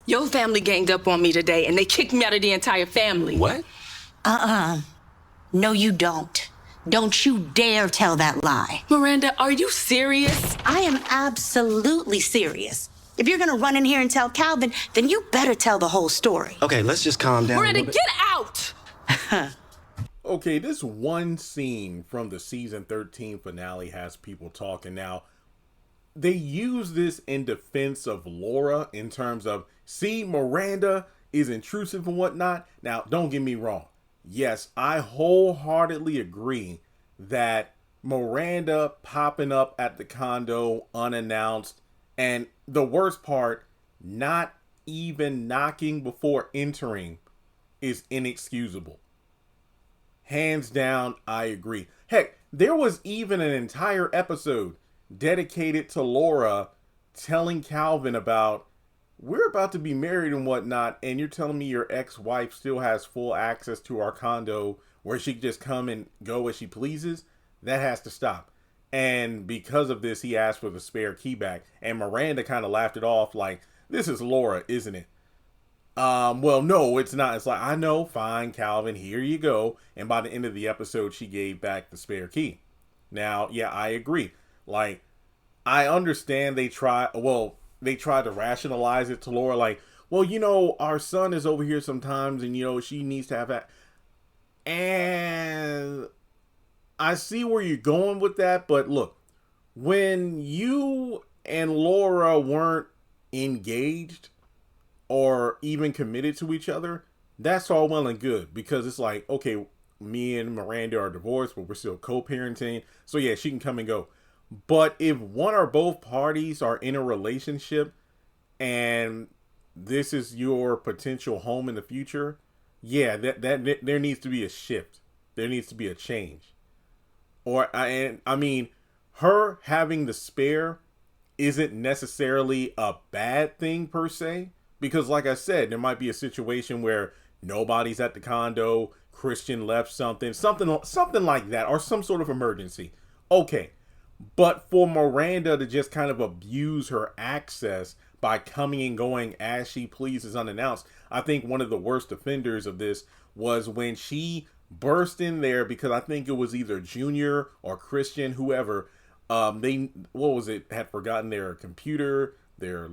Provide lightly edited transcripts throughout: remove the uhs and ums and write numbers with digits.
Your family ganged up on me today, and they kicked me out of the entire family. What? No, you don't. Don't you dare tell that lie. Miranda, are you serious? I am absolutely serious. If you're gonna run in here and tell Calvin, then you better tell the whole story. Okay, let's just calm down. Miranda, get out! Okay, this one scene from the season 13 finale has people talking. Now, they use this in defense of Laura in terms of, see, Miranda is intrusive and whatnot. Now, don't get me wrong. Yes, I wholeheartedly agree that Miranda popping up at the condo unannounced, and the worst part, not even knocking before entering, is inexcusable. Hands down, I agree. Heck, there was even an entire episode dedicated to Laura telling Calvin about, we're about to be married and whatnot, and you're telling me your ex-wife still has full access to our condo where she can just come and go as she pleases? That has to stop. And because of this, he asked for the spare key back. And Miranda kind of laughed it off like, this is Laura, isn't it? Well, no, it's not. It's like, I know, fine, Calvin, here you go. And by the end of the episode, she gave back the spare key. Now, yeah, I agree. Like, I understand they tried to rationalize it to Laura, like, well, you know, our son is over here sometimes, and, you know, she needs to have that. And I see where you're going with that, but look, when you and Laura weren't engaged or even committed to each other, that's all well and good, because it's like, okay, me and Miranda are divorced, but we're still co-parenting, so yeah, she can come and go. But if one or both parties are in a relationship and this is your potential home in the future, yeah, that there needs to be a shift. There needs to be a change. I mean, her having the spare isn't necessarily a bad thing per se, because like I said, there might be a situation where nobody's at the condo, Christian left something like that, or some sort of emergency. Okay. But for Miranda to just kind of abuse her access by coming and going as she pleases unannounced, I think one of the worst offenders of this was when she burst in there, because I think it was either Junior or Christian, whoever, had forgotten their computer, their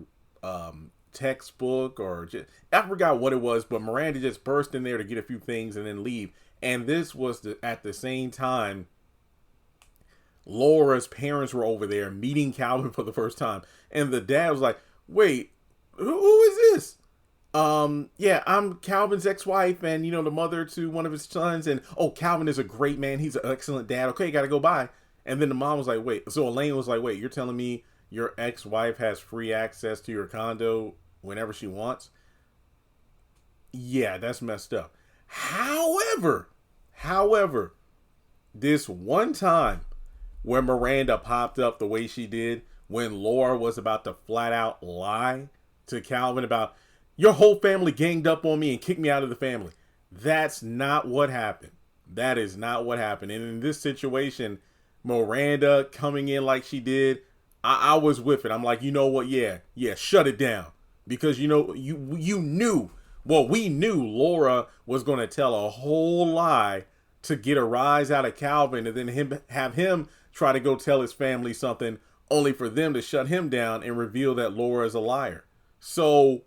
textbook, or just, I forgot what it was, but Miranda just burst in there to get a few things and then leave. And this was at the same time Laura's parents were over there meeting Calvin for the first time, and the dad was like, wait, who is this? Yeah, I'm Calvin's ex-wife, and, you know, the mother to one of his sons, and, oh, Calvin is a great man, he's an excellent dad, okay, gotta go by. And then the mom was like, wait, so Elaine was like, wait, you're telling me your ex-wife has free access to your condo whenever she wants? Yeah, that's messed up. However, this one time where Miranda popped up the way she did when Laura was about to flat out lie to Calvin about, your whole family ganged up on me and kicked me out of the family. That's not what happened. That is not what happened. And in this situation, Miranda coming in like she did, I was with it. I'm like, you know what? Yeah, shut it down. Because, you know, you knew, well, we knew Laura was going to tell a whole lie to get a rise out of Calvin, and then have him try to go tell his family something, only for them to shut him down and reveal that Laura is a liar. So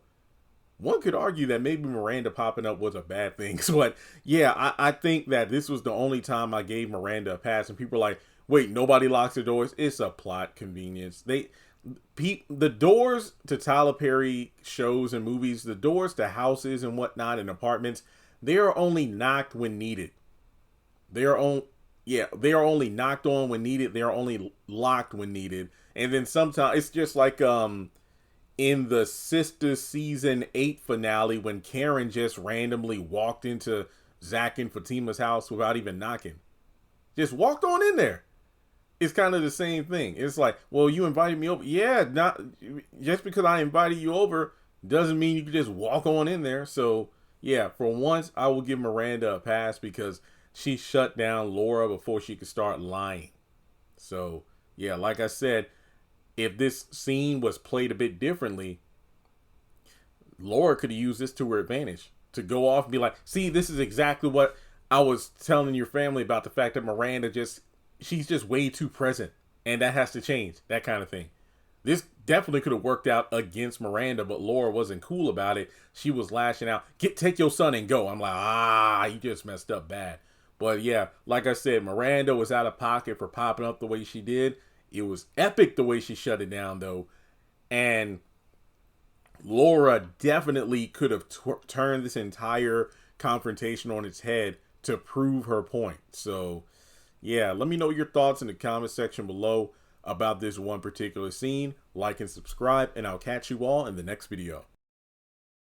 one could argue that maybe Miranda popping up was a bad thing. But yeah, I think that this was the only time I gave Miranda a pass, and people are like, wait, nobody locks their doors? It's a plot convenience. The doors to Tyler Perry shows and movies, the doors to houses and whatnot and apartments, they are only knocked when needed. They are only knocked on when needed. They are only locked when needed. And then sometimes it's just like in the Sisters season 8 finale when Karen just randomly walked into Zach and Fatima's house without even knocking. Just walked on in there. It's kind of the same thing. It's like, well, you invited me over. Yeah, not just because I invited you over doesn't mean you can just walk on in there. So yeah, for once, I will give Miranda a pass because she shut down Laura before she could start lying. So yeah, like I said, if this scene was played a bit differently, Laura could have used this to her advantage to go off and be like, see, this is exactly what I was telling your family about, the fact that Miranda she's just way too present and that has to change, that kind of thing. This definitely could have worked out against Miranda, but Laura wasn't cool about it. She was lashing out, take your son and go. I'm like, you just messed up bad. But yeah, like I said, Miranda was out of pocket for popping up the way she did. It was epic the way she shut it down, though. And Laura definitely could have turned this entire confrontation on its head to prove her point. So, yeah, let me know your thoughts in the comment section below about this one particular scene. Like and subscribe, and I'll catch you all in the next video.